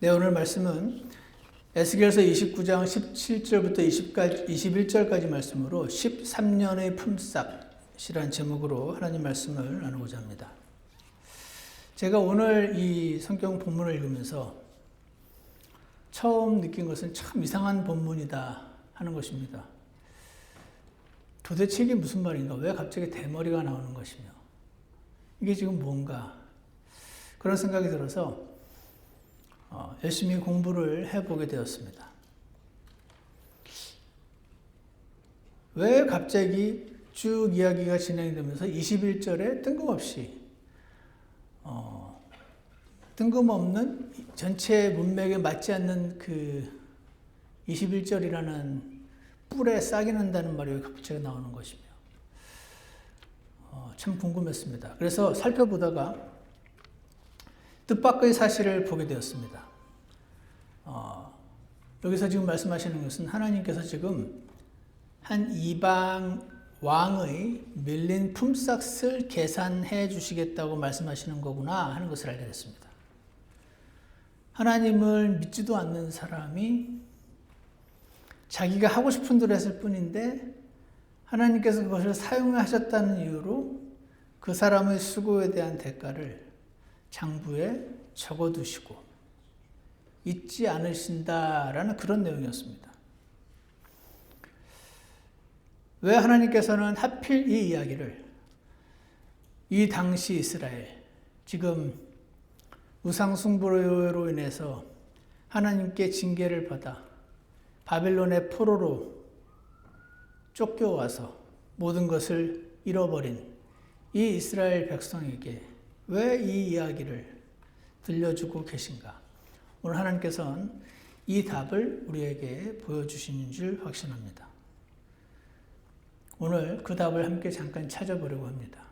네, 오늘 말씀은 에스겔서 29장 17절부터 21절까지 말씀으로 13년의 품삯이라는 제목으로 하나님 말씀을 나누고자 합니다. 제가 오늘 이 성경 본문을 읽으면서 처음 느낀 것은 참 이상한 본문이다 하는 것입니다. 도대체 이게 무슨 말인가? 왜 갑자기 대머리가 나오는 것이며 이게 지금 뭔가? 그런 생각이 들어서 열심히 공부를 해보게 되었습니다. 왜 갑자기 쭉 이야기가 진행되면서 21절에 뜬금없는 전체 문맥에 맞지 않는 그 21절이라는 뿔에 싹이 난다는 말이 갑자기 나오는 것이며 참 궁금했습니다. 그래서 살펴보다가 뜻밖의 사실을 보게 되었습니다. 여기서 지금 말씀하시는 것은 하나님께서 지금 한 이방 왕의 밀린 품삯을 계산해 주시겠다고 말씀하시는 거구나 하는 것을 알게 됐습니다. 하나님을 믿지도 않는 사람이 자기가 하고 싶은 대로 했을 뿐인데 하나님께서 그것을 사용하셨다는 이유로 그 사람의 수고에 대한 대가를 장부에 적어두시고 잊지 않으신다라는 그런 내용이었습니다. 왜 하나님께서는 하필 이 이야기를 이 당시 이스라엘, 지금 우상숭배로 인해서 하나님께 징계를 받아 바벨론의 포로로 쫓겨와서 모든 것을 잃어버린 이 이스라엘 백성에게 왜 이 이야기를 들려주고 계신가? 오늘 하나님께서는 이 답을 우리에게 보여주시는 줄 확신합니다. 오늘 그 답을 함께 잠깐 찾아보려고 합니다.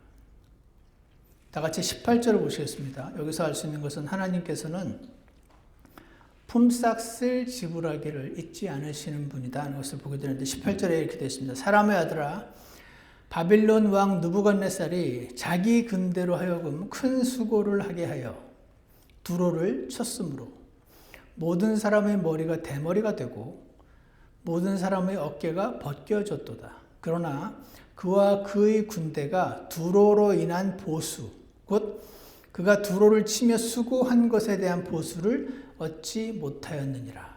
다 같이 18절을 보시겠습니다. 여기서 알 수 있는 것은 하나님께서는 품삯을 지불하기를 잊지 않으시는 분이다 하는 것을 보게 되는데 18절에 이렇게 되어 있습니다. 사람의 아들아, 바빌론 왕 느부갓네살이 자기 근대로 하여금 큰 수고를 하게 하여 두로를 쳤으므로 모든 사람의 머리가 대머리가 되고 모든 사람의 어깨가 벗겨졌도다. 그러나 그와 그의 군대가 두로로 인한 보수, 곧 그가 두로를 치며 수고한 것에 대한 보수를 얻지 못하였느니라.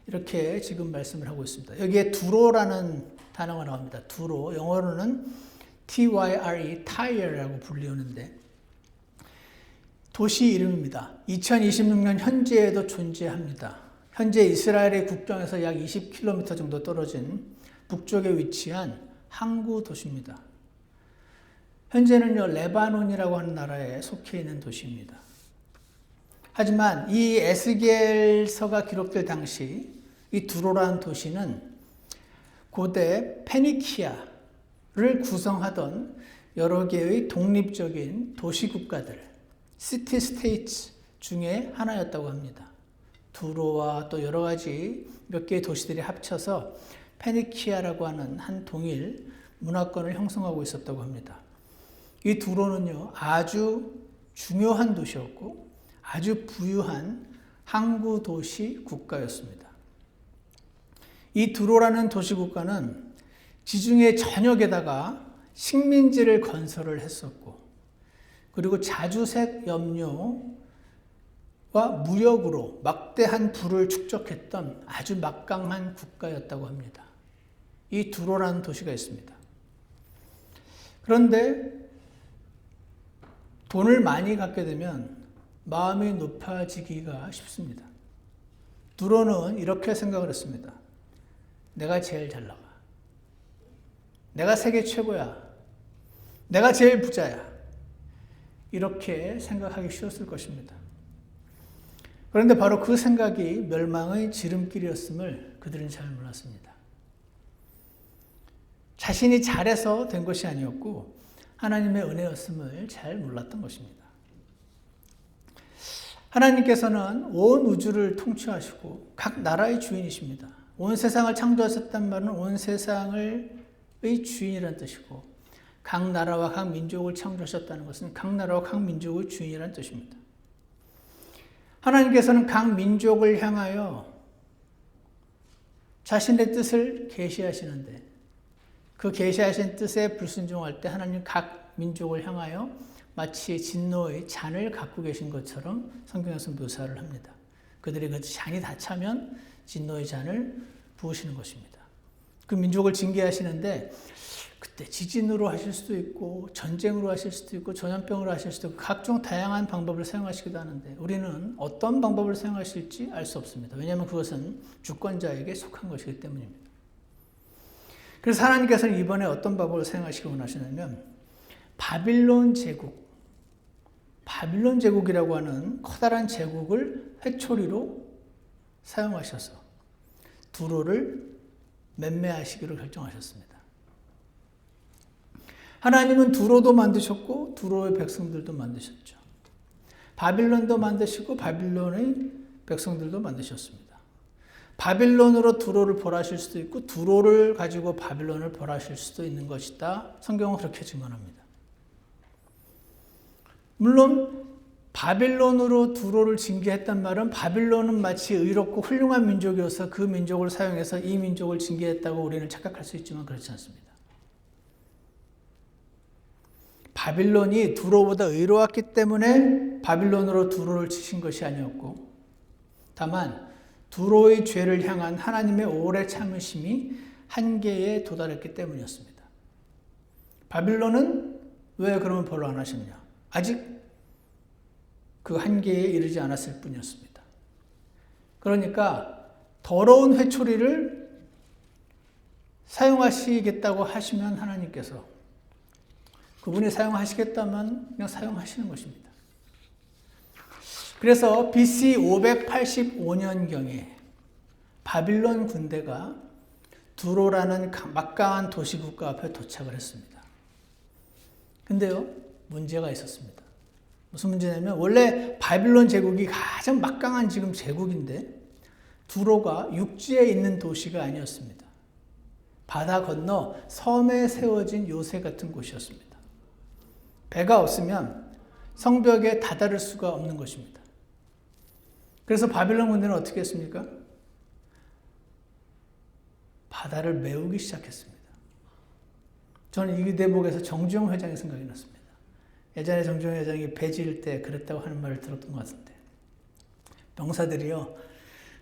이렇게 지금 말씀을 하고 있습니다. 여기에 두로라는 단어가 나옵니다. 두로, 영어로는 tyre, tire라고 불리우는데 도시 이름입니다. 2026년 현재에도 존재합니다. 현재 이스라엘의 국경에서 약 20km 정도 떨어진 북쪽에 위치한 항구 도시입니다. 현재는요, 레바논이라고 하는 나라에 속해 있는 도시입니다. 하지만 이 에스겔서가 기록될 당시 이 두로라는 도시는 고대 페니키아를 구성하던 여러 개의 독립적인 도시국가들, 시티 스테이츠 중에 하나였다고 합니다. 두로와 또 여러 가지 몇 개의 도시들이 합쳐서 페니키아라고 하는 한 동일 문화권을 형성하고 있었다고 합니다. 이 두로는요, 아주 중요한 도시였고 아주 부유한 항구 도시 국가였습니다. 이 두로라는 도시 국가는 지중해 전역에다가 식민지를 건설을 했었고 그리고 자주색 염료와 무역으로 막대한 부를 축적했던 아주 막강한 국가였다고 합니다. 이 두로라는 도시가 있습니다. 그런데 돈을 많이 갖게 되면 마음이 높아지기가 쉽습니다. 두로는 이렇게 생각을 했습니다. 내가 제일 잘 나가. 내가 세계 최고야. 내가 제일 부자야. 이렇게 생각하기 쉬웠을 것입니다. 그런데 바로 그 생각이 멸망의 지름길이었음을 그들은 잘 몰랐습니다. 자신이 잘해서 된 것이 아니었고 하나님의 은혜였음을 잘 몰랐던 것입니다. 하나님께서는 온 우주를 통치하시고 각 나라의 주인이십니다. 온 세상을 창조하셨단 말은 온 세상의 주인이라는 뜻이고 각 나라와 각 민족을 창조하셨다는 것은 각 나라와 각 민족의 주인이라는 뜻입니다. 하나님께서는 각 민족을 향하여 자신의 뜻을 계시하시는데 그 계시하신 뜻에 불순종할 때 하나님 각 민족을 향하여 마치 진노의 잔을 갖고 계신 것처럼 성경에서 묘사를 합니다. 그들이 그 잔이 다 차면 진노의 잔을 부으시는 것입니다. 그 민족을 징계하시는데 그때 지진으로 하실 수도 있고 전쟁으로 하실 수도 있고 전염병으로 하실 수도 있고 각종 다양한 방법을 사용하시기도 하는데 우리는 어떤 방법을 사용하실지 알 수 없습니다. 왜냐하면 그것은 주권자에게 속한 것이기 때문입니다. 그래서 하나님께서는 이번에 어떤 방법을 사용하시기 원하시냐면 바빌론 제국이라고 하는 커다란 제국을 회초리로 사용하셔서 두로를 맴매하시기로 결정하셨습니다. 하나님은 두로도 만드셨고 두로의 백성들도 만드셨죠. 바빌론도 만드시고 바빌론의 백성들도 만드셨습니다. 바빌론으로 두로를 벌하실 수도 있고 두로를 가지고 바빌론을 벌하실 수도 있는 것이다. 성경은 그렇게 증언합니다. 물론 바빌론으로 두로를 징계했단 말은 바빌론은 마치 의롭고 훌륭한 민족이어서 그 민족을 사용해서 이 민족을 징계했다고 우리는 착각할 수 있지만 그렇지 않습니다. 바빌론이 두로보다 의로웠기 때문에 바빌론으로 두로를 치신 것이 아니었고 다만 두로의 죄를 향한 하나님의 오래 참으심이 한계에 도달했기 때문이었습니다. 바빌론은 왜 그러면 벌로 안 하셨냐? 아직 그 한계에 이르지 않았을 뿐이었습니다. 그러니까 더러운 회초리를 사용하시겠다고 하시면 하나님께서 그분이 사용하시겠다면 그냥 사용하시는 것입니다. 그래서 BC 585년경에 바빌론 군대가 두로라는 막강한 도시국가 앞에 도착을 했습니다. 근데요, 문제가 있었습니다. 무슨 문제냐면 원래 바빌론 제국이 가장 막강한 지금 제국인데 두로가 육지에 있는 도시가 아니었습니다. 바다 건너 섬에 세워진 요새 같은 곳이었습니다. 배가 없으면 성벽에 다다를 수가 없는 것입니다. 그래서 바빌론 군대는 어떻게 했습니까? 바다를 메우기 시작했습니다. 저는 이 대목에서 정주영 회장의 생각이 났습니다. 예전에 정주영 회장이 배 지을 때 그랬다고 하는 말을 들었던 것 같은데 병사들이요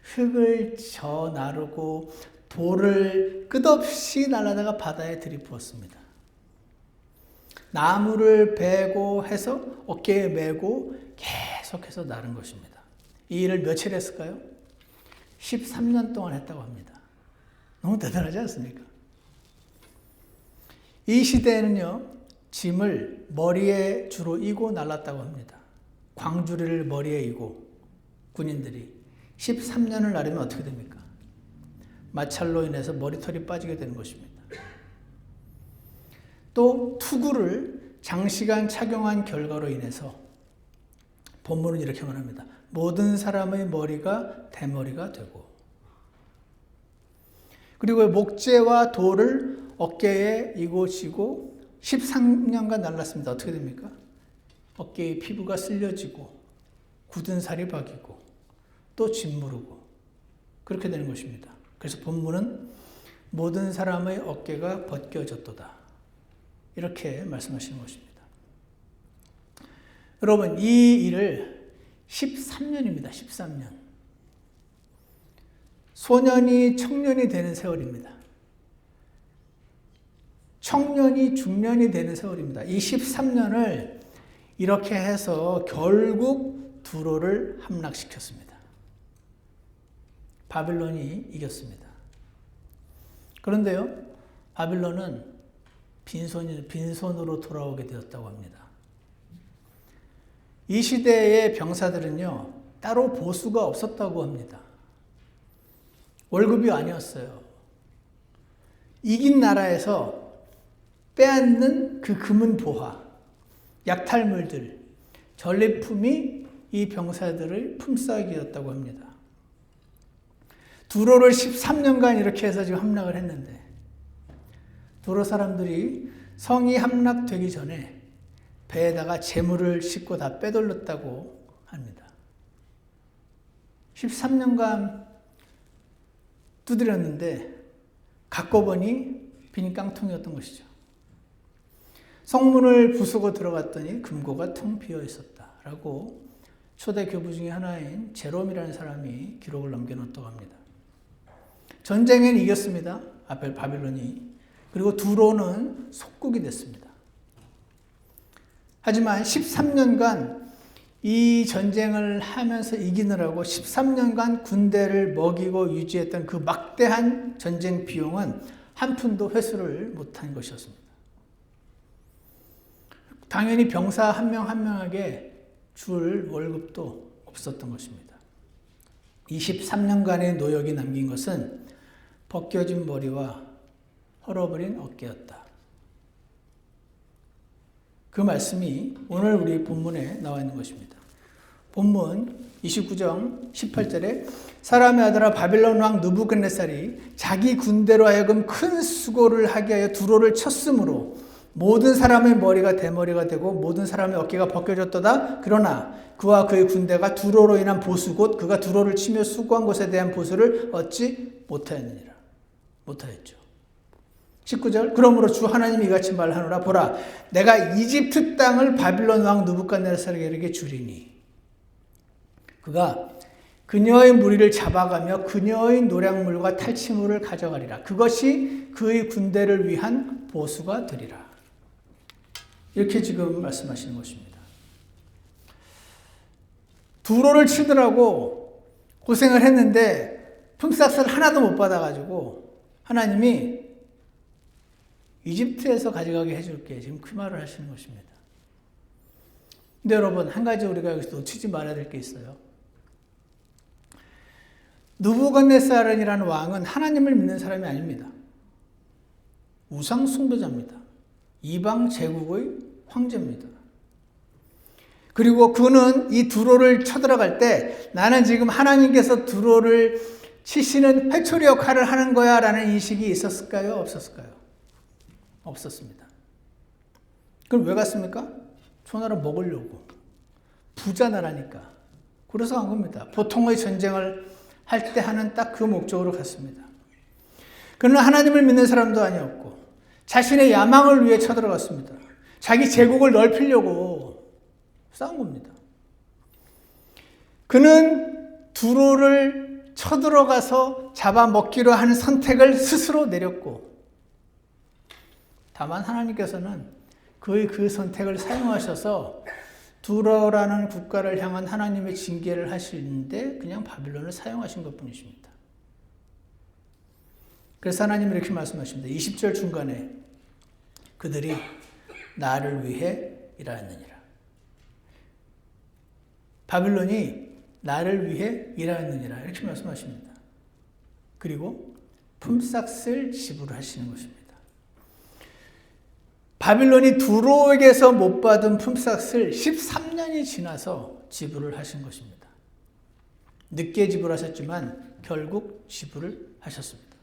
흙을 저 나르고 돌을 끝없이 날아다가 바다에 들이부었습니다. 나무를 베고 해서 어깨에 메고 계속해서 나른 것입니다. 이 일을 며칠 했을까요? 13년 동안 했다고 합니다. 너무 대단하지 않습니까? 이 시대에는요, 짐을 머리에 주로 이고 날랐다고 합니다. 광주리를 머리에 이고 군인들이 13년을 나르면 어떻게 됩니까? 마찰로 인해서 머리털이 빠지게 되는 것입니다. 또 투구를 장시간 착용한 결과로 인해서 본문은 이렇게 말합니다. 모든 사람의 머리가 대머리가 되고 그리고 목재와 돌을 어깨에 이고 지고 13년간 날랐습니다. 어떻게 됩니까? 어깨의 피부가 쓸려지고 굳은 살이 박이고 또 짓무르고 그렇게 되는 것입니다. 그래서 본문은 모든 사람의 어깨가 벗겨졌도다. 이렇게 말씀하시는 것입니다. 여러분, 이 일을 13년입니다. 13년. 소년이 청년이 되는 세월입니다. 청년이 중년이 되는 세월입니다. 이 13년을 이렇게 해서 결국 두로를 함락시켰습니다. 바빌론이 이겼습니다. 그런데요, 바빌론은 빈손으로 돌아오게 되었다고 합니다. 이 시대의 병사들은요, 따로 보수가 없었다고 합니다. 월급이 아니었어요. 이긴 나라에서 빼앗는 그 금은 보화, 약탈물들, 전리품이 이 병사들의 품삯이었다고 합니다. 두로를 13년간 이렇게 해서 지금 함락을 했는데 두로 사람들이 성이 함락되기 전에 배에다가 재물을 싣고 다 빼돌렸다고 합니다. 13년간 두드렸는데 갖고 보니 빈 깡통이었던 것이죠. 성문을 부수고 들어갔더니 금고가 텅 비어 있었다라고 초대 교부 중에 하나인 제롬이라는 사람이 기록을 남겨놓았다고 합니다. 전쟁엔 이겼습니다. 바빌론이. 그리고 두로는 속국이 됐습니다. 하지만 13년간 이 전쟁을 하면서 이기느라고 13년간 군대를 먹이고 유지했던 그 막대한 전쟁 비용은 한 푼도 회수를 못한 것이었습니다. 당연히 병사 한 명 한 명에게 줄 월급도 없었던 것입니다. 23년간의 노역이 남긴 것은 벗겨진 머리와 헐어버린 어깨였다. 그 말씀이 오늘 우리 본문에 나와 있는 것입니다. 본문 29장 18절에 사람의 아들아 바빌론 왕 느부갓네살이 자기 군대로 하여금 큰 수고를 하게 하여 두로를 쳤으므로 모든 사람의 머리가 대머리가 되고 모든 사람의 어깨가 벗겨졌도다. 그러나 그와 그의 군대가 두로로 인한 보수 곧 그가 두로를 치며 수고한 것에 대한 보수를 얻지 못하였느니라. 못하였죠. 19절 그러므로 주 하나님이 이같이 말하노라. 보라 내가 이집트 땅을 바빌론 왕 느부갓네살에게 주리니 그가 그녀의 무리를 잡아가며 그녀의 노략물과 탈취물을 가져가리라. 그것이 그의 군대를 위한 보수가 되리라. 이렇게 지금 말씀하시는 것입니다. 두로를 치더라고 고생을 했는데 품삯을 하나도 못 받아가지고 하나님이 이집트에서 가져가게 해줄게. 지금 그 말을 하시는 것입니다. 근데 여러분, 한 가지 우리가 여기서 놓치지 말아야 될 게 있어요. 느부갓네살이라는 왕은 하나님을 믿는 사람이 아닙니다. 우상 숭배자입니다. 이방 제국의 황제입니다. 그리고 그는 이 두로를 쳐들어갈 때 나는 지금 하나님께서 두로를 치시는 회초리 역할을 하는 거야 라는 인식이 있었을까요? 없었을까요? 없었습니다. 그럼 왜 갔습니까? 저 나라 먹으려고. 부자 나라니까. 그래서 간 겁니다. 보통의 전쟁을 할 때 하는 딱 그 목적으로 갔습니다. 그는 하나님을 믿는 사람도 아니었고 자신의 야망을 위해 쳐들어갔습니다. 자기 제국을 넓히려고 싸운 겁니다. 그는 두로를 쳐들어가서 잡아먹기로 하는 선택을 스스로 내렸고 다만 하나님께서는 그의 그 선택을 사용하셔서 두로라는 국가를 향한 하나님의 징계를 하시는데 그냥 바빌론을 사용하신 것뿐이십니다. 그래서 하나님이 이렇게 말씀하십니다. 20절 중간에 그들이 나를 위해 일하였느니라. 바빌론이 나를 위해 일하였느니라 이렇게 말씀하십니다. 그리고 품삯을 지불하시는 것입니다. 바빌론이 두로에게서 못 받은 품삯을 13년이 지나서 지불을 하신 것입니다. 늦게 지불하셨지만 결국 지불을 하셨습니다.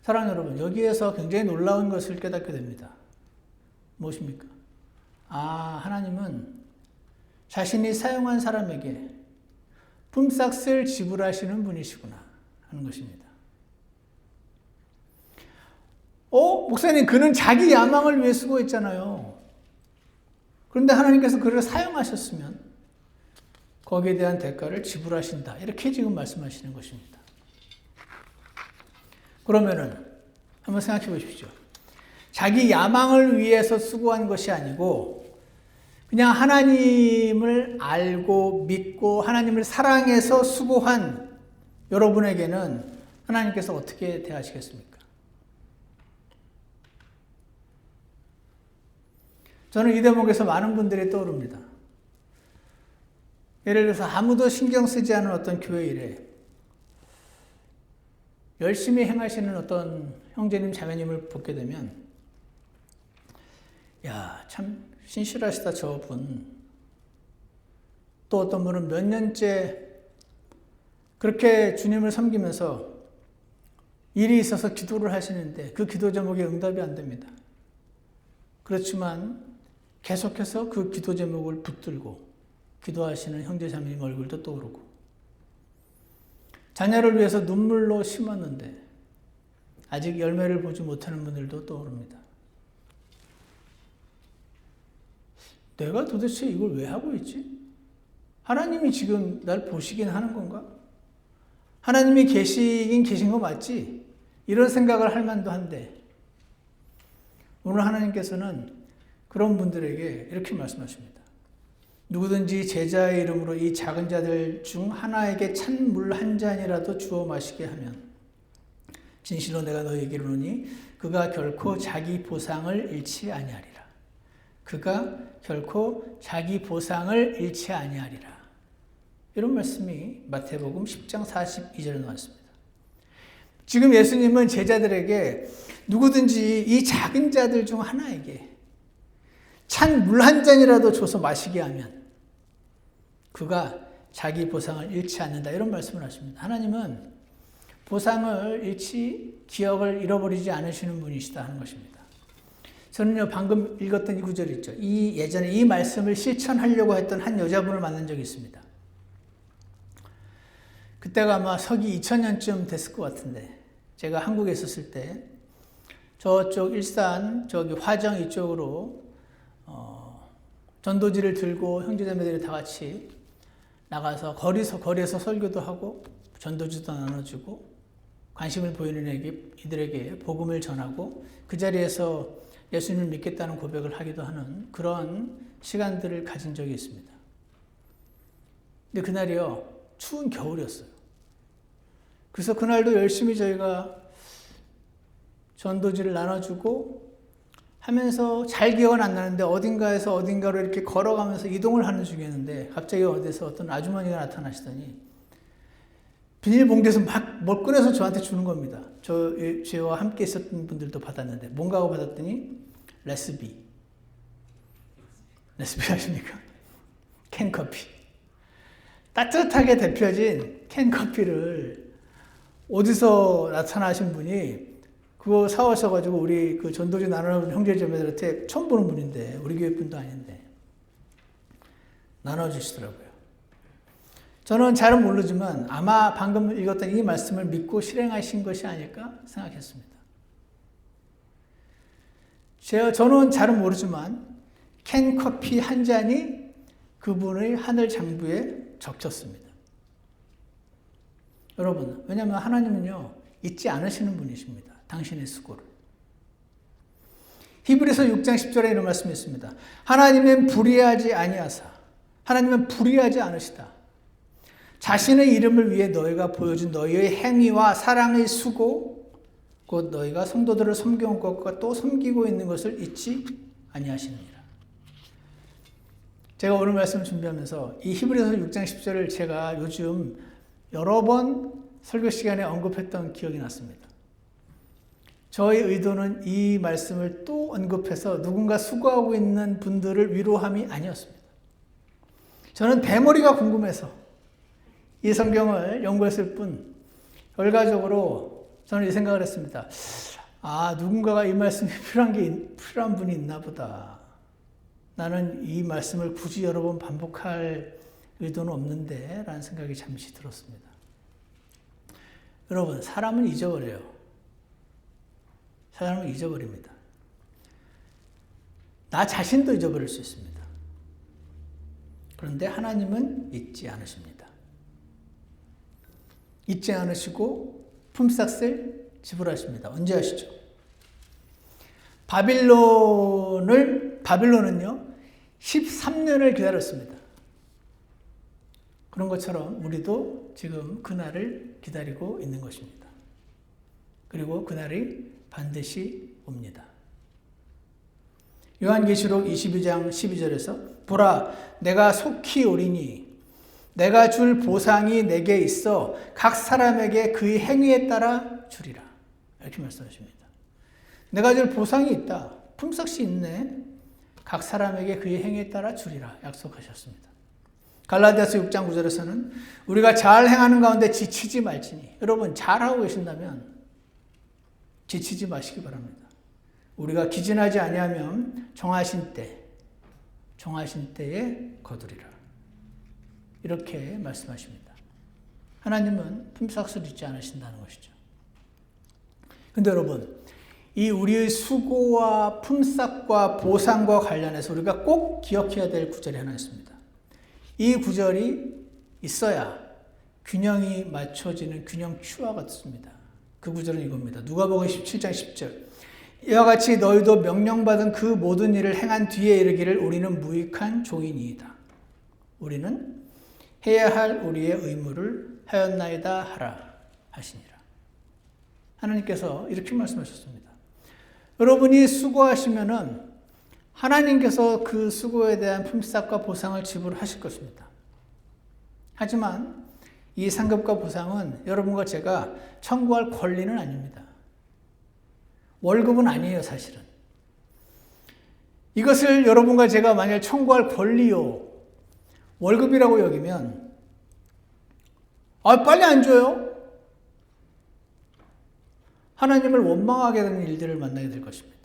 사랑하는 여러분, 여기에서 굉장히 놀라운 것을 깨닫게 됩니다. 무엇입니까? 하나님은 자신이 사용한 사람에게 품삯을 지불하시는 분이시구나 하는 것입니다. 목사님, 그는 자기 야망을 위해 수고했잖아요. 그런데 하나님께서 그를 사용하셨으면 거기에 대한 대가를 지불하신다. 이렇게 지금 말씀하시는 것입니다. 그러면은 한번 생각해 보십시오. 자기 야망을 위해서 수고한 것이 아니고 그냥 하나님을 알고 믿고 하나님을 사랑해서 수고한 여러분에게는 하나님께서 어떻게 대하시겠습니까? 저는 이 대목에서 많은 분들이 떠오릅니다. 예를 들어서 아무도 신경 쓰지 않은 어떤 교회 일에 열심히 행하시는 어떤 형제님, 자매님을 보게 되면 참 신실하시다 저분. 또 어떤 분은 몇 년째 그렇게 주님을 섬기면서 일이 있어서 기도를 하시는데 그 기도 제목에 응답이 안 됩니다. 그렇지만 계속해서 그 기도 제목을 붙들고 기도하시는 형제 자매님 얼굴도 떠오르고 자녀를 위해서 눈물로 심었는데 아직 열매를 보지 못하는 분들도 떠오릅니다. 내가 도대체 이걸 왜 하고 있지? 하나님이 지금 날 보시긴 하는 건가? 하나님이 계시긴 계신 거 맞지? 이런 생각을 할 만도 한데 오늘 하나님께서는 그런 분들에게 이렇게 말씀하십니다. 누구든지 제자의 이름으로 이 작은 자들 중 하나에게 찬 물 한 잔이라도 주어 마시게 하면 진실로 내가 너희에게 이르노니 그가 결코 자기 보상을 잃지 아니하리라. 그가 결코 자기 보상을 잃지 아니하리라. 이런 말씀이 마태복음 10장 42절에 나왔습니다. 지금 예수님은 제자들에게 누구든지 이 작은 자들 중 하나에게 찬 물 한 잔이라도 줘서 마시게 하면 그가 자기 보상을 잃지 않는다. 이런 말씀을 하십니다. 하나님은 보상을 잃지, 기억을 잃어버리지 않으시는 분이시다 하는 것입니다. 저는요, 방금 읽었던 이 구절 있죠. 예전에 이 말씀을 실천하려고 했던 한 여자분을 만난 적이 있습니다. 그때가 아마 서기 2000년쯤 됐을 것 같은데, 제가 한국에 있었을 때, 저쪽 일산, 저기 화정 이쪽으로, 전도지를 들고 형제자매들이 다 같이 나가서 거리에서 설교도 하고, 전도지도 나눠주고, 관심을 보이는 이들에게 복음을 전하고, 그 자리에서 예수님을 믿겠다는 고백을 하기도 하는 그런 시간들을 가진 적이 있습니다. 근데 그날이요, 추운 겨울이었어요. 그래서 그날도 열심히 저희가 전도지를 나눠주고 하면서 잘 기억은 안 나는데 어딘가에서 어딘가로 이렇게 걸어가면서 이동을 하는 중이었는데 갑자기 어디서 어떤 아주머니가 나타나시더니 비닐봉지에서 막 뭘 꺼내서 저한테 주는 겁니다. 저와 함께 있었던 분들도 받았는데 뭔가 하고 받았더니 레시피 아십니까? 캔커피. 따뜻하게 데펴진 캔커피를 어디서 나타나신 분이 그거 사오셔가지고 우리 그 전도지 나누는 형제자매들한테 처음 보는 분인데 우리 교회 분도 아닌데 나눠주시더라고요. 저는 잘은 모르지만 아마 방금 읽었던 이 말씀을 믿고 실행하신 것이 아닐까 생각했습니다. 저는 잘은 모르지만 캔커피 한 잔이 그분의 하늘 장부에 적혔습니다. 여러분, 왜냐하면 하나님은요, 잊지 않으시는 분이십니다. 당신의 수고를. 히브리서 6장 10절에 이런 말씀이 있습니다. 하나님은 불의하지 않으시다. 자신의 이름을 위해 너희가 보여준 너희의 행위와 사랑의 수고, 곧 너희가 성도들을 섬겨온 것과 또 섬기고 있는 것을 잊지 아니하시느니라. 제가 오늘 말씀을 준비하면서 이 히브리서 6장 10절을 제가 요즘 여러 번 설교 시간에 언급했던 기억이 났습니다. 저의 의도는 이 말씀을 또 언급해서 누군가 수고하고 있는 분들을 위로함이 아니었습니다. 저는 대머리가 궁금해서 이 성경을 연구했을 뿐 결과적으로 저는 이 생각을 했습니다. 누군가가 이 말씀이 필요한 분이 있나 보다. 나는 이 말씀을 굳이 여러 번 반복할 의도는 없는데 라는 생각이 잠시 들었습니다. 여러분, 사람은 잊어버려요. 사람은 잊어버립니다. 나 자신도 잊어버릴 수 있습니다. 그런데 하나님은 잊지 않으십니다. 잊지 않으시고 품삯을 지불하십니다. 언제 하시죠? 바빌론은요 13년을 기다렸습니다. 그런 것처럼 우리도 지금 그날을 기다리고 있는 것입니다. 그리고 그날이 반드시 옵니다. 요한계시록 22장 12절에서 보라, 내가 속히 오리니 내가 줄 보상이 내게 있어 각 사람에게 그의 행위에 따라 주리라. 이렇게 말씀하십니다. 내가 줄 보상이 있다. 품삯이 있네. 각 사람에게 그의 행위에 따라 주리라. 약속하셨습니다. 갈라디아서 6장 9절에서는 우리가 잘 행하는 가운데 지치지 말지니. 여러분, 잘하고 계신다면 지치지 마시기 바랍니다. 우리가 기진하지 아니하면 정하신 때에 거두리라. 이렇게 말씀하십니다. 하나님은 품삯을 잊지 않으신다는 것이죠. 근데 여러분, 이 우리의 수고와 품삯과 보상과 관련해서 우리가 꼭 기억해야 될 구절이 하나 있습니다. 이 구절이 있어야 균형이 맞춰지는 균형추와 같습니다. 그 구절은 이겁니다. 누가복음 17장 10절. 이와 같이 너희도 명령받은 그 모든 일을 행한 뒤에 이르기를 우리는 무익한 종이니이다. 우리는 해야 할 우리의 의무를 하였나이다 하라 하시니라. 하나님께서 이렇게 말씀하셨습니다. 여러분이 수고하시면은 하나님께서 그 수고에 대한 품삯과 보상을 지불하실 것입니다. 하지만 이 상급과 보상은 여러분과 제가 청구할 권리는 아닙니다. 월급은 아니에요, 사실은. 이것을 여러분과 제가 만약 청구할 권리요, 월급이라고 여기면 빨리 안 줘요? 하나님을 원망하게 되는 일들을 만나게 될 것입니다.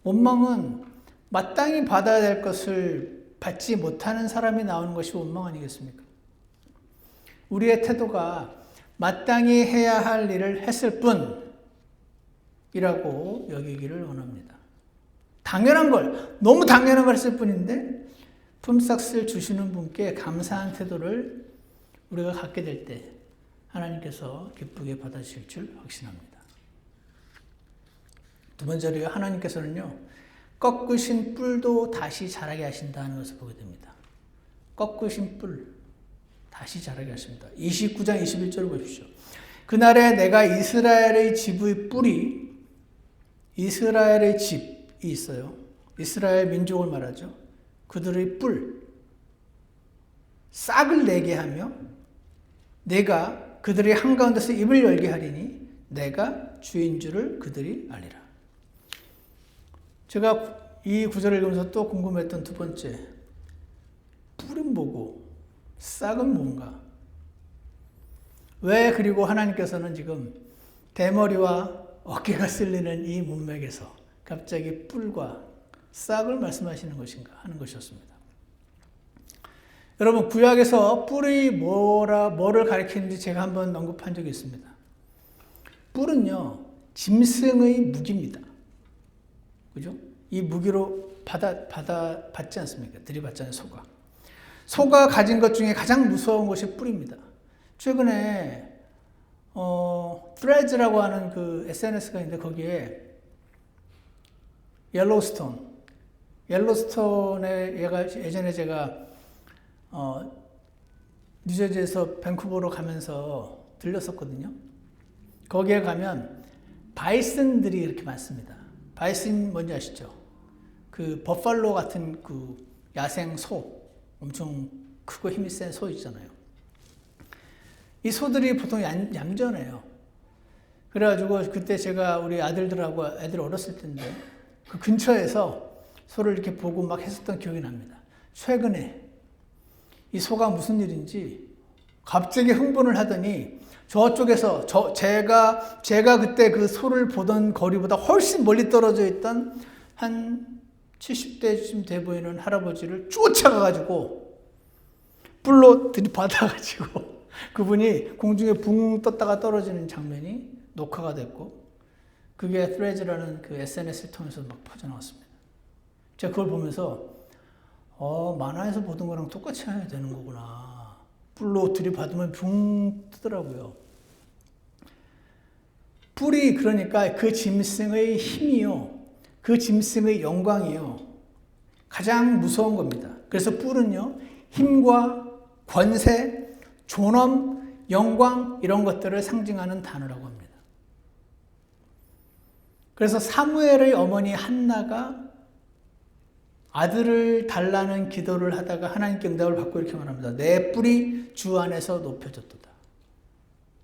원망은 마땅히 받아야 될 것을 받지 못하는 사람이 나오는 것이 원망 아니겠습니까? 우리의 태도가 마땅히 해야 할 일을 했을 뿐이라고 여기기를 원합니다. 당연한 걸, 너무 당연한 걸 했을 뿐인데 품삯을 주시는 분께 감사한 태도를 우리가 갖게 될 때 하나님께서 기쁘게 받아주실 줄 확신합니다. 두 번째로 하나님께서는요, 꺾으신 뿔도 다시 자라게 하신다는 것을 보게 됩니다. 꺾으신 뿔, 다시 자라게 하십니다. 29장 21절을 보십시오. 그날에 내가 이스라엘의 집의 뿔이, 이스라엘의 집이 있어요. 이스라엘 민족을 말하죠. 그들의 뿔, 싹을 내게 하며 내가 그들의 한가운데서 입을 열게 하리니 내가 주인 줄을 그들이 알리라. 제가 이 구절을 읽으면서 또 궁금했던 두 번째, 뿔은 뭐고 싹은 뭔가? 왜 그리고 하나님께서는 지금 대머리와 어깨가 쓸리는 이 문맥에서 갑자기 뿔과 싹을 말씀하시는 것인가 하는 것이었습니다. 여러분, 구약에서 뿔이 뭐를 가리키는지 제가 한번 언급한 적이 있습니다. 뿔은요, 짐승의 무기입니다. 그죠? 이 무기로 받지 않습니까? 들이받잖아요, 소가. 소가 가진 것 중에 가장 무서운 것이 뿔입니다. 최근에, Threads라고 하는 그 SNS가 있는데 거기에 옐로스톤에 예전에 제가 뉴저지에서 밴쿠버로 가면서 들렸었거든요. 거기에 가면 바이슨들이 이렇게 많습니다. 바이슨 뭔지 아시죠? 그 버팔로 같은 그 야생 소, 엄청 크고 힘이 센 소 있잖아요. 이 소들이 보통 얌전해요. 그래가지고 그때 제가 우리 아들들하고 애들 어렸을 때인데 그 근처에서 소를 이렇게 보고 막 했었던 기억이 납니다. 최근에 이 소가 무슨 일인지 갑자기 흥분을 하더니 저쪽에서 제가 그때 그 소를 보던 거리보다 훨씬 멀리 떨어져 있던 한 70대쯤 돼 보이는 할아버지를 쫓아가가지고 뿔로 들이받아가지고 그분이 공중에 붕 떴다가 떨어지는 장면이 녹화가 됐고 그게 Threads라는 그 SNS를 통해서 막 퍼져나왔습니다. 제가 그걸 보면서 만화에서 보던 거랑 똑같이 해야 되는 거구나. 뿔로 들이받으면 붕 뜨더라고요. 뿔이 그러니까 그 짐승의 힘이요. 그 짐승의 영광이요. 가장 무서운 겁니다. 그래서 뿔은요. 힘과 권세, 존엄, 영광 이런 것들을 상징하는 단어라고 합니다. 그래서 사무엘의 어머니 한나가 아들을 달라는 기도를 하다가 하나님께 응답을 받고 이렇게 말합니다. 내 뿔이 주 안에서 높여졌도다.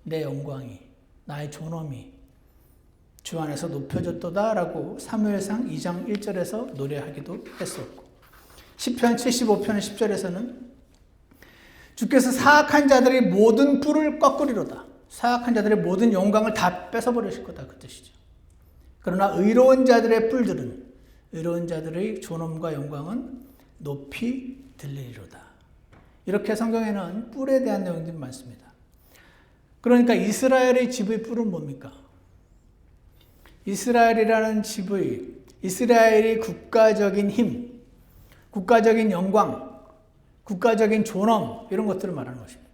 내 영광이, 나의 존엄이 주 안에서 높여졌도다 라고 사무엘상 2장 1절에서 노래하기도 했었고 시편 75편 10절에서는 주께서 사악한 자들의 모든 뿔을 꺾으리로다. 사악한 자들의 모든 영광을 다 뺏어버리실 거다 그 뜻이죠. 그러나 의로운 자들의 뿔들은 의로운 자들의 존엄과 영광은 높이 들리리로다. 이렇게 성경에는 뿔에 대한 내용들이 많습니다. 그러니까 이스라엘의 지부의 뿔은 뭡니까? 이스라엘이라는 지부의, 이스라엘이 국가적인 힘, 국가적인 영광, 국가적인 존엄, 이런 것들을 말하는 것입니다.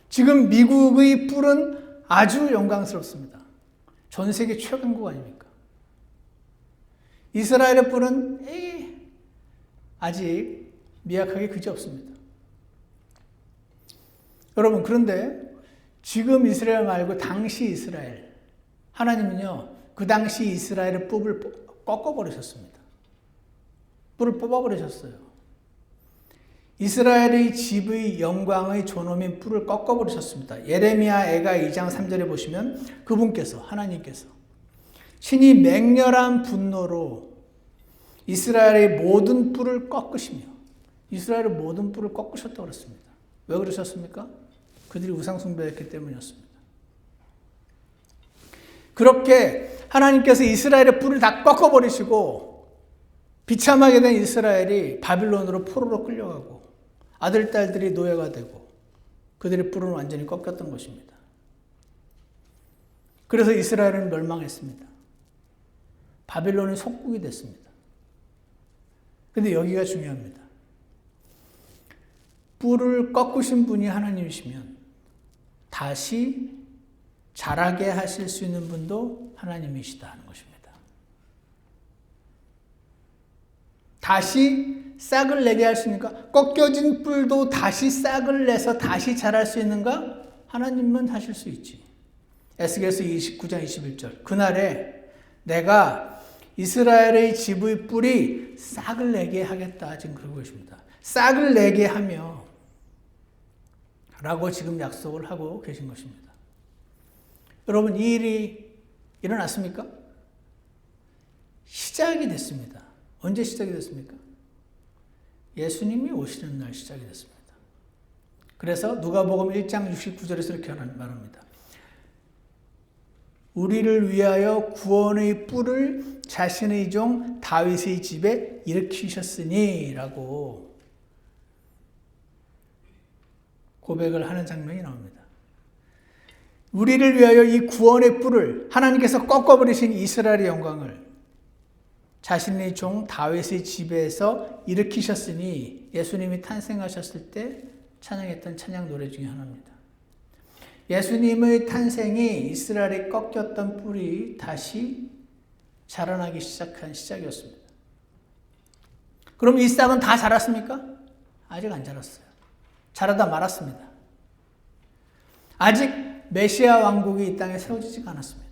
지금 미국의 뿔은 아주 영광스럽습니다. 전 세계 최강국 아닙니까? 이스라엘의 뿔은 아직 미약하게 그지없습니다. 여러분, 그런데 지금 이스라엘 말고 당시 이스라엘, 하나님은요, 그 당시 이스라엘의 뿔을 꺾어버리셨습니다. 뿔을 뽑아버리셨어요. 이스라엘의 집의 영광의 존엄인 뿔을 꺾어버리셨습니다. 예레미야 애가 2장 3절에 보시면 그분께서, 하나님께서 친히 맹렬한 분노로 이스라엘의 모든 뿔을 꺾으시며, 이스라엘의 모든 뿔을 꺾으셨다고 그랬습니다. 왜 그러셨습니까? 그들이 우상숭배했기 때문이었습니다. 그렇게 하나님께서 이스라엘의 뿔을 다 꺾어버리시고 비참하게 된 이스라엘이 바빌론으로 포로로 끌려가고 아들, 딸들이 노예가 되고 그들의 뿔은 완전히 꺾였던 것입니다. 그래서 이스라엘은 멸망했습니다. 바빌론이 속국이 됐습니다. 그런데 여기가 중요합니다. 뿔을 꺾으신 분이 하나님이시면 다시 자라게 하실 수 있는 분도 하나님이시다 하는 것입니다. 다시 싹을 내게 할 수 있는가? 꺾여진 뿔도 다시 싹을 내서 다시 자랄 수 있는가? 하나님만 하실 수 있지. 에스겔서 29장 21절. 그날에 내가 이스라엘의 집의 뿔이 싹을 내게 하겠다. 지금 그러고 계십니다. 싹을 내게 하며 라고 지금 약속을 하고 계신 것입니다. 여러분, 이 일이 일어났습니까? 시작이 됐습니다. 언제 시작이 됐습니까? 예수님이 오시는 날 시작이 됐습니다. 그래서 누가복음 1장 69절에서 이렇게 말합니다. 우리를 위하여 구원의 뿔을 자신의 종 다윗의 집에 일으키셨으니 라고 고백을 하는 장면이 나옵니다. 우리를 위하여 이 구원의 뿔을 하나님께서 꺾어버리신 이스라엘의 영광을 자신의 종 다윗의 집에서 일으키셨으니 예수님이 탄생하셨을 때 찬양했던 찬양 노래 중에 하나입니다. 예수님의 탄생이 이스라엘이 꺾였던 뿔이 다시 자라나기 시작한 시작이었습니다. 그럼 이 싹은 다 자랐습니까? 아직 안 자랐어요. 자라다 말았습니다. 아직 메시아 왕국이 이 땅에 세워지지가 않았습니다.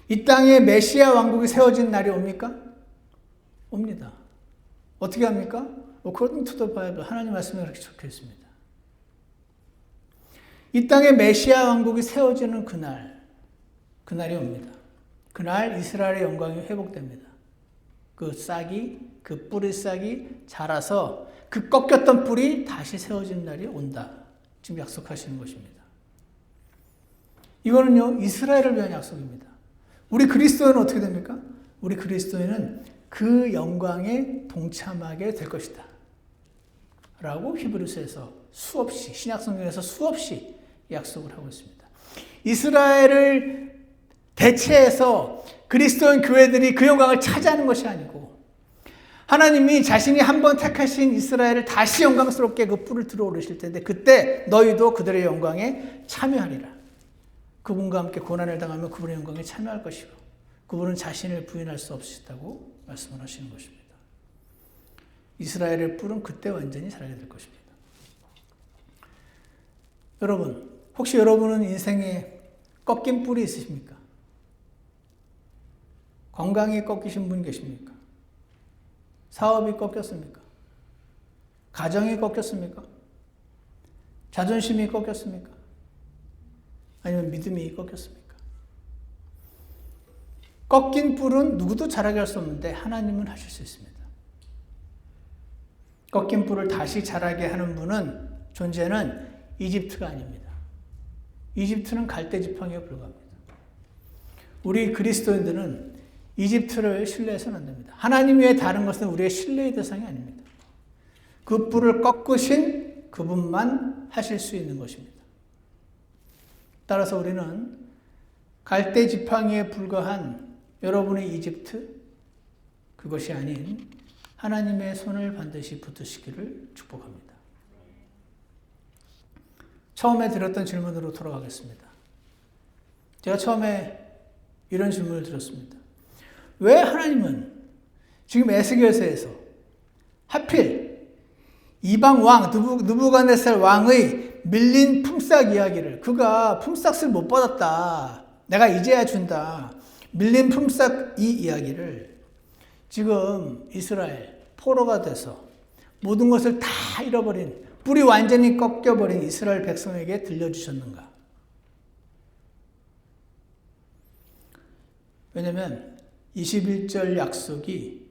이 땅에 메시아 왕국이 세워진 날이 옵니까? 옵니다. 어떻게 합니까? According to the Bible, 하나님 말씀에 그렇게 적혀 있습니다. 이 땅에 메시아 왕국이 세워지는 그날이 옵니다. 그날 이스라엘의 영광이 회복됩니다. 그 싹이, 그 뿌리 싹이 자라서 그 꺾였던 뿔이 다시 세워지는 날이 온다. 지금 약속하시는 것입니다. 이거는요, 이스라엘을 위한 약속입니다. 우리 그리스도인은 어떻게 됩니까? 우리 그리스도인은 그 영광에 동참하게 될 것이다. 라고 히브리서에서 수없이, 신약성경에서 수없이 약속을 하고 있습니다. 이스라엘을 대체해서 그리스도인 교회들이 그 영광을 차지하는 것이 아니고 하나님이 자신이 한번 택하신 이스라엘을 다시 영광스럽게 그 뿔을 들어오르실 텐데 그때 너희도 그들의 영광에 참여하리라. 그분과 함께 고난을 당하면 그분의 영광에 참여할 것이고 그분은 자신을 부인할 수 없으시다고 말씀을 하시는 것입니다. 이스라엘의 뿔은 그때 완전히 자라게 될 것입니다. 여러분, 혹시 여러분은 인생에 꺾인 뿔이 있으십니까? 건강이 꺾이신 분 계십니까? 사업이 꺾였습니까? 가정이 꺾였습니까? 자존심이 꺾였습니까? 아니면 믿음이 꺾였습니까? 꺾인 뿔은 누구도 자라게 할 수 없는데 하나님은 하실 수 있습니다. 꺾인 뿔을 다시 자라게 하는 분은 존재는 이집트가 아닙니다. 이집트는 갈대지팡이에 불과합니다. 우리 그리스도인들은 이집트를 신뢰해서는 안 됩니다. 하나님 외에 다른 것은 우리의 신뢰의 대상이 아닙니다. 그 뿔을 꺾으신 그분만 하실 수 있는 것입니다. 따라서 우리는 갈대 지팡이에 불과한 여러분의 이집트, 그것이 아닌 하나님의 손을 반드시 붙드시기를 축복합니다. 처음에 드렸던 질문으로 돌아가겠습니다. 제가 처음에 이런 질문을 드렸습니다. 왜 하나님은 지금 에스겔서에서 하필 이방 왕 느부갓네살 왕의 밀린 품삯 이야기를, 그가 품삯을 못 받았다, 내가 이제야 준다, 밀린 품삯 이 이야기를 지금 이스라엘 포로가 돼서 모든 것을 다 잃어버린, 뿔이 완전히 꺾여버린 이스라엘 백성에게 들려주셨는가? 왜냐하면 21절 약속이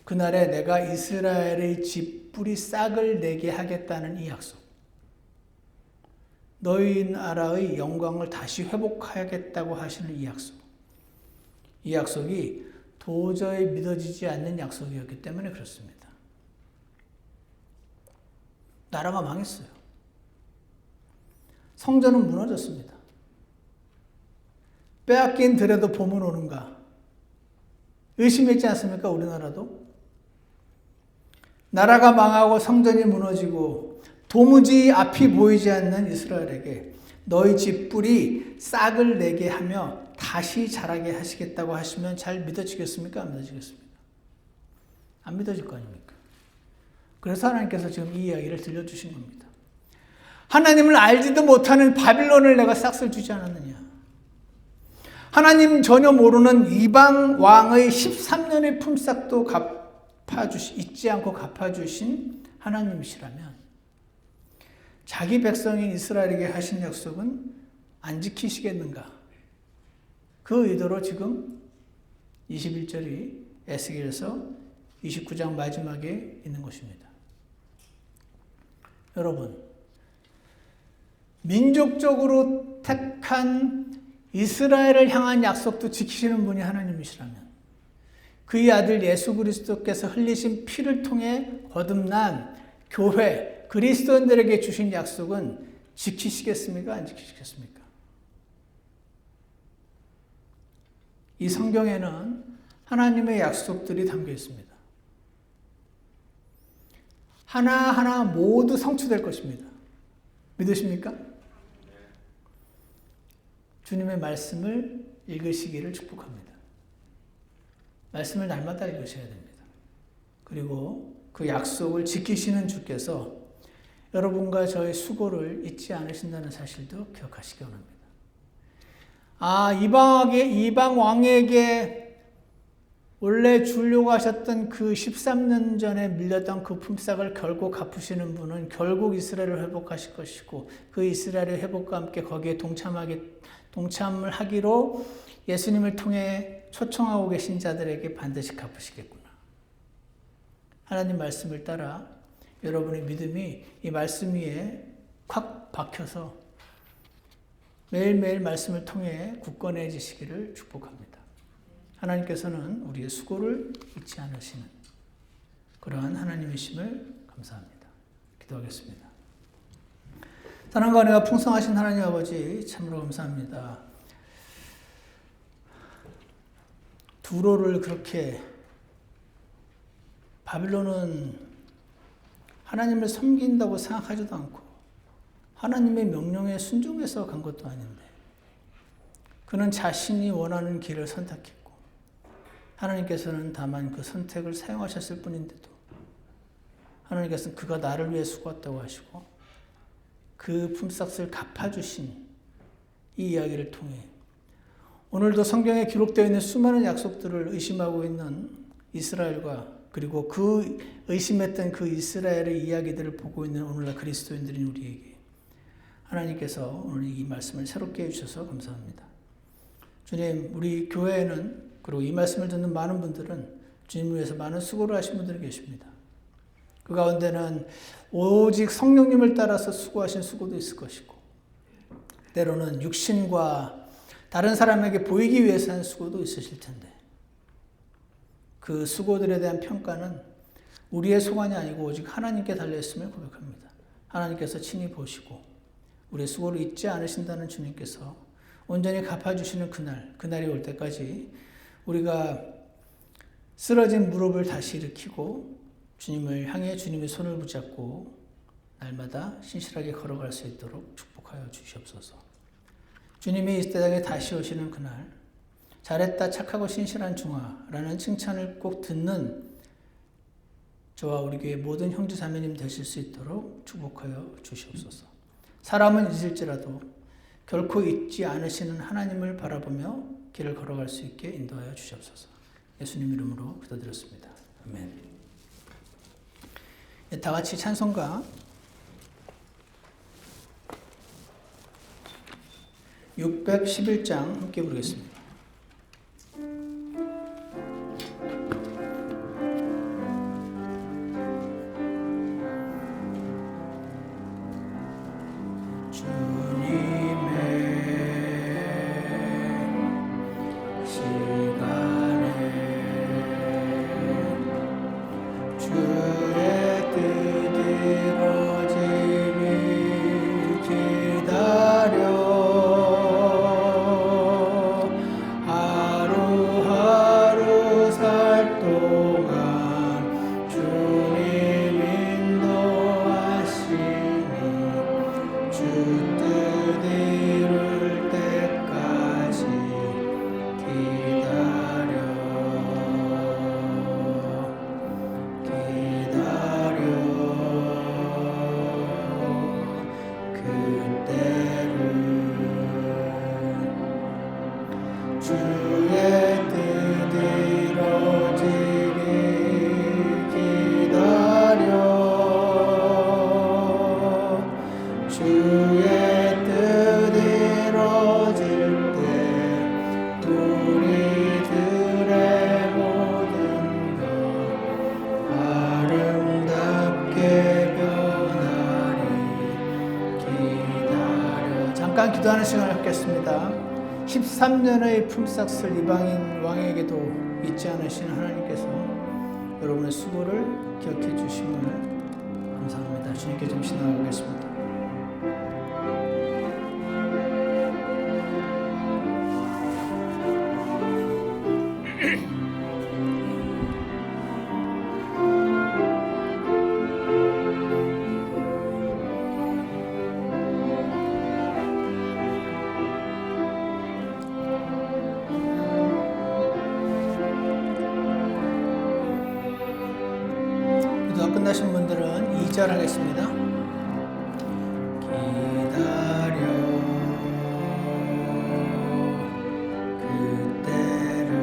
그날에 내가 이스라엘의 집 뿔이 싹을 내게 하겠다는 이 약속, 너희 나라의 영광을 다시 회복하겠다고 하시는 이 약속, 이 약속이 도저히 믿어지지 않는 약속이었기 때문에 그렇습니다. 나라가 망했어요. 성전은 무너졌습니다. 빼앗긴 들에도 봄은 오는가? 의심했지 않습니까? 우리나라도. 나라가 망하고 성전이 무너지고 도무지 앞이 보이지 않는 이스라엘에게 너희 집 뿔이 싹을 내게 하며 다시 자라게 하시겠다고 하시면 잘 믿어지겠습니까? 안 믿어지겠습니까? 안 믿어질 거 아닙니까? 그래서 하나님께서 지금 이 이야기를 들려주신 겁니다. 하나님을 알지도 못하는 바빌론을 내가 싹쓸 주지 않았느냐? 하나님 전혀 모르는 이방 왕의 13년의 품삯도 잊지 않고 갚아주신 하나님이시라면 자기 백성인 이스라엘에게 하신 약속은 안 지키시겠는가? 그 의도로 지금 21절이 에스겔서 29장 마지막에 있는 것입니다. 여러분, 민족적으로 택한 이스라엘을 향한 약속도 지키시는 분이 하나님이시라면 그의 아들 예수 그리스도께서 흘리신 피를 통해 거듭난 교회, 그리스도인들에게 주신 약속은 지키시겠습니까? 안 지키시겠습니까? 이 성경에는 하나님의 약속들이 담겨 있습니다. 하나하나 모두 성취될 것입니다. 믿으십니까? 주님의 말씀을 읽으시기를 축복합니다. 말씀을 날마다 읽으셔야 됩니다. 그리고 그 약속을 지키시는 주께서 여러분과 저의 수고를 잊지 않으신다는 사실도 기억하시기 원합니다. 이방 왕에게 원래 주려고 하셨던 그 13년 전에 밀렸던 그 품삯을 결국 갚으시는 분은 결국 이스라엘을 회복하실 것이고 그 이스라엘의 회복과 함께 거기에 동참을 하기로 예수님을 통해 초청하고 계신 자들에게 반드시 갚으시겠구나. 하나님 말씀을 따라 여러분의 믿음이 이 말씀 위에 콱 박혀서 매일매일 말씀을 통해 굳건해지시기를 축복합니다. 하나님께서는 우리의 수고를 잊지 않으시는 그러한 하나님이심을 감사합니다. 기도하겠습니다. 사랑과 은혜가 풍성하신 하나님 아버지 참으로 감사합니다. 두로를 그렇게 바빌론은 하나님을 섬긴다고 생각하지도 않고 하나님의 명령에 순종해서 간 것도 아닌데 그는 자신이 원하는 길을 선택했고 하나님께서는 다만 그 선택을 사용하셨을 뿐인데도 하나님께서는 그가 나를 위해 수고했다고 하시고 그 품삯을 갚아주신 이 이야기를 통해 오늘도 성경에 기록되어 있는 수많은 약속들을 의심하고 있는 이스라엘과 그리고 그 의심했던 그 이스라엘의 이야기들을 보고 있는 오늘날 그리스도인들인 우리에게 하나님께서 오늘 이 말씀을 새롭게 해주셔서 감사합니다. 주님, 우리 교회에는 그리고 이 말씀을 듣는 많은 분들은 주님을 위해서 많은 수고를 하신 분들이 계십니다. 그 가운데는 오직 성령님을 따라서 수고하신 수고도 있을 것이고 때로는 육신과 다른 사람에게 보이기 위해서 한 수고도 있으실 텐데 그 수고들에 대한 평가는 우리의 소관이 아니고 오직 하나님께 달려있음을 고백합니다. 하나님께서 친히 보시고 우리의 수고를 잊지 않으신다는 주님께서 온전히 갚아주시는 그날이 올 때까지 우리가 쓰러진 무릎을 다시 일으키고 주님을 향해 주님의 손을 붙잡고 날마다 신실하게 걸어갈 수 있도록 축복하여 주시옵소서. 주님이 이 땅에 다시 오시는 그날, 잘했다 착하고 신실한 종아라는 칭찬을 꼭 듣는 저와 우리 교회 모든 형제 자매님 되실 수 있도록 축복하여 주시옵소서. 사람은 잊을지라도 결코 잊지 않으시는 하나님을 바라보며 길을 걸어갈 수 있게 인도하여 주시옵소서. 예수님 이름으로 기도드렸습니다. 아멘. 다 같이 찬송가 611장 함께 부르겠습니다. 잠깐 기도하는 시간을 갖겠습니다. 13년의 품삯을 이방인 왕에게도 잊지 않으신 하나님께서 여러분의 수고를 기억해 주심을 감사합니다. 주님께 좀 신앙하겠습니다. 끝나신 분들은 2절 하겠습니다. 기다려 그때를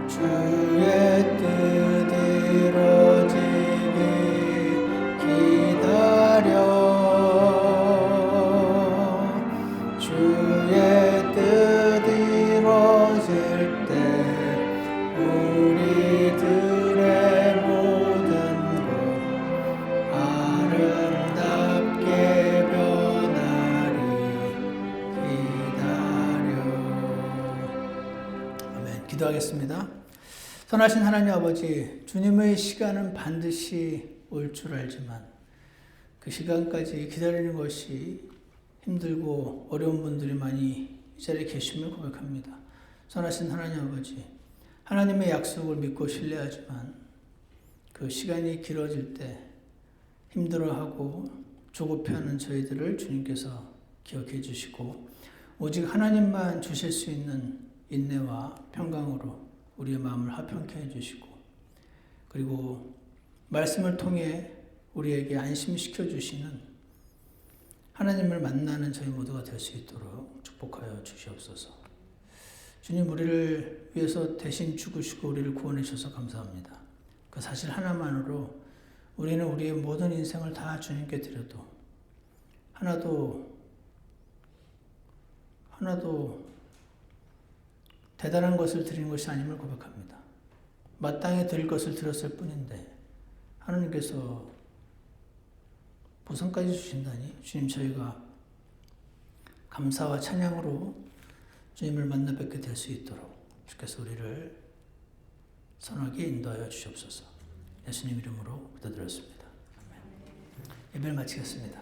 주의 뜻 이루어지기 기다려 주의 뜻 이루어질 때 우리들의 모든 것 아름답게 변하리 기다려. 아멘. 기도하겠습니다. 선하신 하나님 아버지, 주님의 시간은 반드시 올 줄 알지만 그 시간까지 기다리는 것이 힘들고 어려운 분들이 많이 이 자리에 계심을 고백합니다. 선하신 하나님 아버지, 하나님의 약속을 믿고 신뢰하지만 그 시간이 길어질 때 힘들어하고 조급해하는 저희들을 주님께서 기억해 주시고 오직 하나님만 주실 수 있는 인내와 평강으로 우리의 마음을 화평케 해주시고 그리고 말씀을 통해 우리에게 안심시켜 주시는 하나님을 만나는 저희 모두가 될 수 있도록 축복하여 주시옵소서. 주님, 우리를 위해서 대신 죽으시고 우리를 구원해 주셔서 감사합니다. 그 사실 하나만으로 우리는 우리의 모든 인생을 다 주님께 드려도 하나도 대단한 것을 드린 것이 아님을 고백합니다. 마땅히 드릴 것을 드렸을 뿐인데 하나님께서 보상까지 주신다니 주님, 저희가 감사와 찬양으로 주님을 만나 뵙게 될 수 있도록 주께서 우리를 선하게 인도하여 주시옵소서. 예수님 이름으로 기도드렸습니다. 예배를 마치겠습니다.